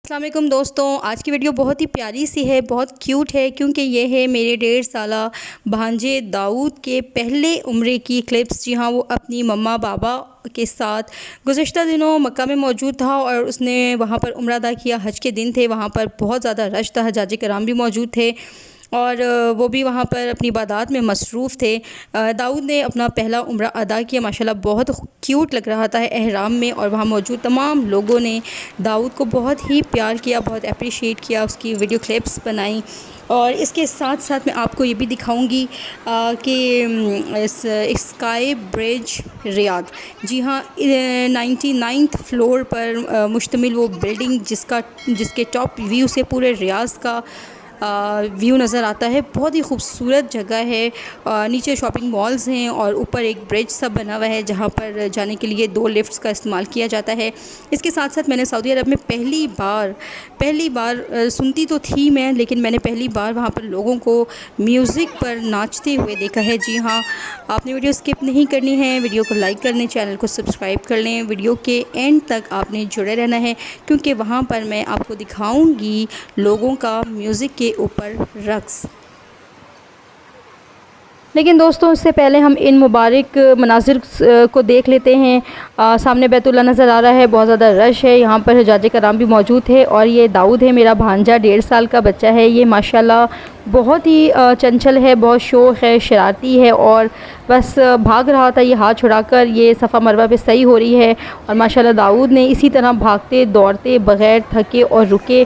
अस्सलाम वालेकुम दोस्तों, आज की वीडियो बहुत ही प्यारी सी है, बहुत क्यूट है क्योंकि ये है मेरे 1.5 साला भांजे दाऊद के पहले उम्रे की क्लिप्स। जी हाँ, वो अपनी मम्मा बाबा के साथ गुज़श्ता दिनों मक्का में मौजूद था और उसने वहाँ पर उम्रा अदा किया। हज के दिन थे, वहाँ पर बहुत ज़्यादा रश था, हजाज कराम भी मौजूद थे और वो भी वहाँ पर अपनी इबादत में मसरूफ़ थे। दाऊद ने अपना पहला उम्रा अदा किया, माशाल्लाह बहुत क्यूट लग रहा था एहराम में, और वहाँ मौजूद तमाम लोगों ने दाऊद को बहुत ही प्यार किया, बहुत अप्रिशिएट किया, उसकी वीडियो क्लिप्स बनाई। और इसके साथ साथ मैं आपको ये भी दिखाऊंगी कि इस स्काई ब्रिज रियाद, जी हाँ, 99th फ्लोर पर मुश्तमिल वो बिल्डिंग जिसके टॉप व्यू से पूरे रियाद का व्यू नज़र आता है। बहुत ही खूबसूरत जगह है। नीचे शॉपिंग मॉल्स हैं और ऊपर एक ब्रिज सा बना हुआ है जहाँ पर जाने के लिए 2 लिफ्ट्स का इस्तेमाल किया जाता है। इसके साथ साथ मैंने सऊदी अरब में पहली बार सुनती तो थी मैं, लेकिन मैंने पहली बार वहाँ पर लोगों को म्यूज़िक पर नाचते हुए देखा है। जी हाँ, आपने वीडियो स्किप नहीं करनी है, वीडियो को लाइक कर लें, चैनल को सब्सक्राइब कर लें, वीडियो के एंड तक आपने जुड़े रहना है क्योंकि वहाँ पर मैं आपको दिखाऊंगी लोगों का म्यूज़िक के ऊपर रक्स। लेकिन दोस्तों, इससे पहले हम इन मुबारक मनाजिर को देख लेते हैं। सामने बैतुल्लाह नज़र आ रहा है, बहुत ज़्यादा रश है। यहाँ पर हजाज कराम भी मौजूद है और ये दाऊद है, मेरा भांजा, 1.5 साल का बच्चा है। ये माशाल्लाह बहुत ही चंचल है, बहुत शौक़ है, शरारती है और बस भाग रहा था। ये हाथ छुड़ाकर ये सफ़ा मरवा पे सही हो रही है और माशाल्लाह दाऊद ने इसी तरह भागते दौड़ते बग़ैर थके और रुके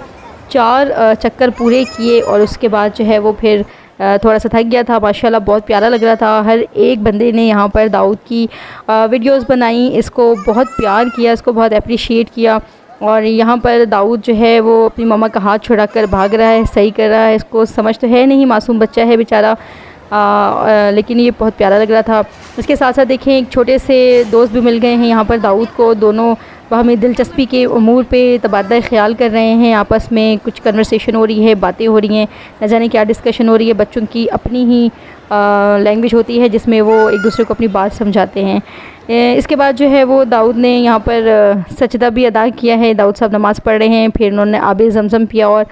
4 चक्कर पूरे किए और उसके बाद जो है वो फिर थोड़ा सा थक गया था। माशाल्लाह बहुत प्यारा लग रहा था। हर एक बंदे ने यहाँ पर दाऊद की वीडियोस बनाई, इसको बहुत प्यार किया, इसको बहुत अप्रिशिएट किया। और यहाँ पर दाऊद जो है वो अपनी मम्मा का हाथ छुड़ाकर भाग रहा है, सही कर रहा है। इसको समझ तो है नहीं, मासूम बच्चा है बेचारा, लेकिन ये बहुत प्यारा लग रहा था। इसके साथ साथ देखें, एक छोटे से दोस्त भी मिल गए हैं यहाँ पर दाऊद को। दोनों हमें दिलचस्पी के उमूर पे तबादला ख्याल कर रहे हैं, आपस में कुछ कन्वर्सेशन हो रही है, बातें हो रही हैं, न जाने क्या डिस्कशन हो रही है। बच्चों की अपनी ही लैंग्वेज होती है जिसमें वो एक दूसरे को अपनी बात समझाते हैं। इसके बाद जो है वो दाऊद ने यहाँ पर सजदा भी अदा किया है। दाऊद साहब नमाज़ पढ़ रहे हैं, फिर उन्होंने आबे ज़मज़म पिया और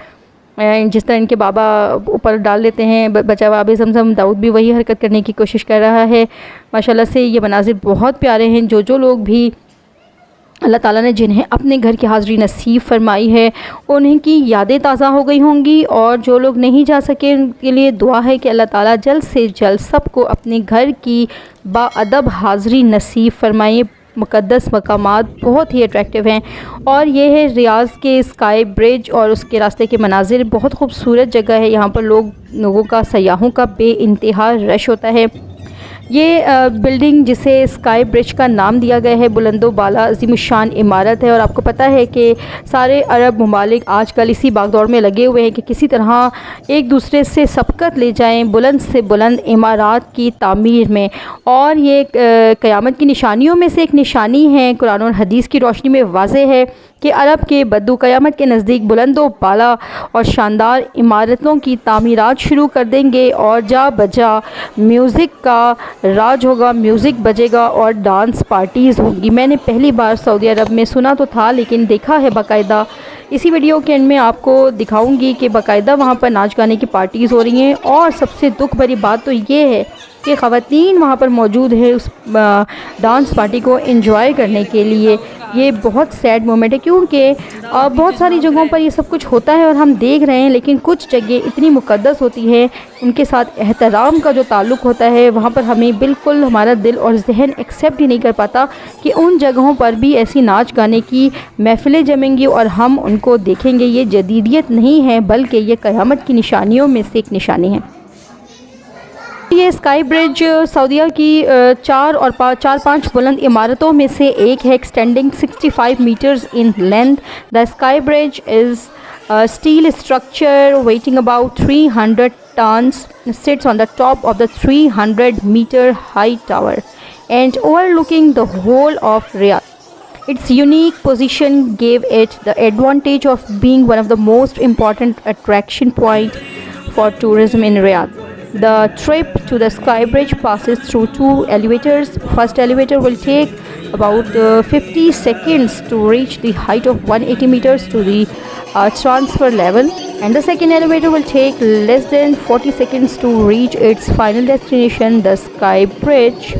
जिस तरह इनके बाबा ऊपर डाल लेते हैं बचा हुआ आबे ज़मज़म, दाऊद भी वही हरकत करने की कोशिश कर रहा है। माशाल्लाह से ये मनाज़िर बहुत प्यारे हैं। जो लोग भी अल्लाह ताला ने जिन्हें अपने घर की हाज़िरी नसीब फरमाई है उन्हीं की यादें ताज़ा हो गई होंगी, और जो लोग नहीं जा सके उनके लिए दुआ है कि अल्लाह ताला जल्द से जल्द सबको अपने घर की बाअदब हाज़िरी नसीब फरमाए। मुक़द्दस मकामात बहुत ही अट्रैक्टिव हैं और ये है रियाज़ के स्काई ब्रिज और उसके रास्ते के मनाजिर। बहुत खूबसूरत जगह है। यहाँ पर लोगों का, सयाहों का बेइंतहा रश होता है। ये बिल्डिंग जिसे स्काई ब्रिज का नाम दिया गया है, बुलंदो बाला अज़ीमुश्शान इमारत है। और आपको पता है कि सारे अरब ममालिक आजकल इसी भागदौड़ में लगे हुए हैं कि किसी तरह एक दूसरे से सबकत ले जाएं बुलंद से बुलंद इमारात की तामीर में, और ये क़यामत की निशानियों में से एक निशानी है। कुरान और हदीस की रोशनी में वाज़ेह है कि अरब के बद्दू क़यामत के नज़दीक बुलंदो बाला और शानदार इमारतों की तामीरात शुरू कर देंगे और जा बजा म्यूज़िक का राज होगा, म्यूज़िक बजेगा और डांस पार्टीज़ होंगी। मैंने पहली बार सऊदी अरब में सुना तो था, लेकिन देखा है बाकायदा। इसी वीडियो के एंड में आपको दिखाऊंगी कि बाकायदा वहाँ पर नाच गाने की पार्टीज़ हो रही हैं। और सबसे दुख भरी बात तो ये है कि ख़वातीन वहाँ पर मौजूद है उस डांस पार्टी को एंजॉय करने के लिए। ये बहुत सैड मोमेंट है क्योंकि बहुत सारी जगहों पर ये सब कुछ होता है और हम देख रहे हैं, लेकिन कुछ जगह इतनी मुक़द्दस होती है, उनके साथ एहतराम का जो ताल्लुक़ होता है, वहाँ पर हमें बिल्कुल हमारा दिल और जहन एक्सेप्ट ही नहीं कर पाता कि उन जगहों पर भी ऐसी नाच गाने की महफ़िलें जमेंगी और हम उनको देखेंगे। ये जदीदियत नहीं है बल्कि ये क़यामत की निशानियों में से एक निशानी है। ये स्काई ब्रिज सऊदीया की 4-5 बुलंद इमारतों में से एक है, extending 65 metres in length. The sky bridge is steel structure weighing about 300 tons, sits on the top of the 300-meter high tower and overlooking the whole of Riyadh. Its unique position gave it the advantage of being one of the most important attraction point for tourism in Riyadh. The trip to the Sky Bridge passes through 2 elevators. First elevator will take about 50 seconds to reach the height of 180 meters to the transfer level, and the second elevator will take less than 40 seconds to reach its final destination, the Sky Bridge.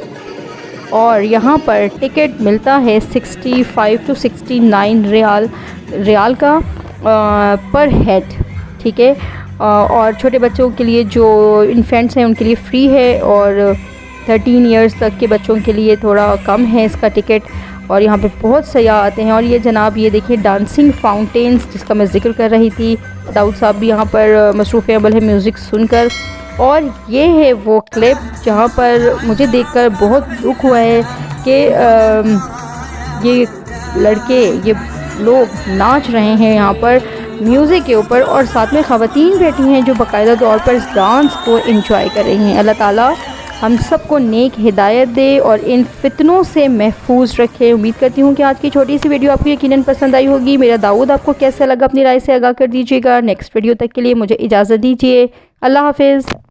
और यहाँ पर ticket मिलता है 65 to 69 riyal का पर head, ठीक है। और छोटे बच्चों के लिए जो इन्फेंट्स हैं उनके लिए फ्री है, और 13 इयर्स तक के बच्चों के लिए थोड़ा कम है इसका टिकट। और यहाँ पे बहुत सयाह आते हैं। और ये जनाब ये देखिए डांसिंग फाउंटेन्स जिसका मैं ज़िक्र कर रही थी, दाऊद साहब भी यहाँ पर मसरूफ़ अमल है म्यूज़िक सुनकर। और ये है वो क्लिप जहाँ पर मुझे देखकर बहुत दुख हुआ है कि ये लड़के, ये लोग नाच रहे हैं यहाँ पर म्यूज़िक के ऊपर, और साथ में ख़वातीन बैठी हैं जो बाकायदा तौर पर इस डांस को एंजॉय कर रही हैं। अल्लाह ताला हम सबको नेक हिदायत दे और इन फितनों से महफूज रखे। उम्मीद करती हूँ कि आज की छोटी सी वीडियो आपको यकीनन पसंद आई होगी। मेरा दाऊद आपको कैसा लगा अपनी राय से आगाह कर दीजिएगा। नेक्स्ट वीडियो तक के लिए मुझे इजाज़त दीजिए। अल्लाह हाफिज़।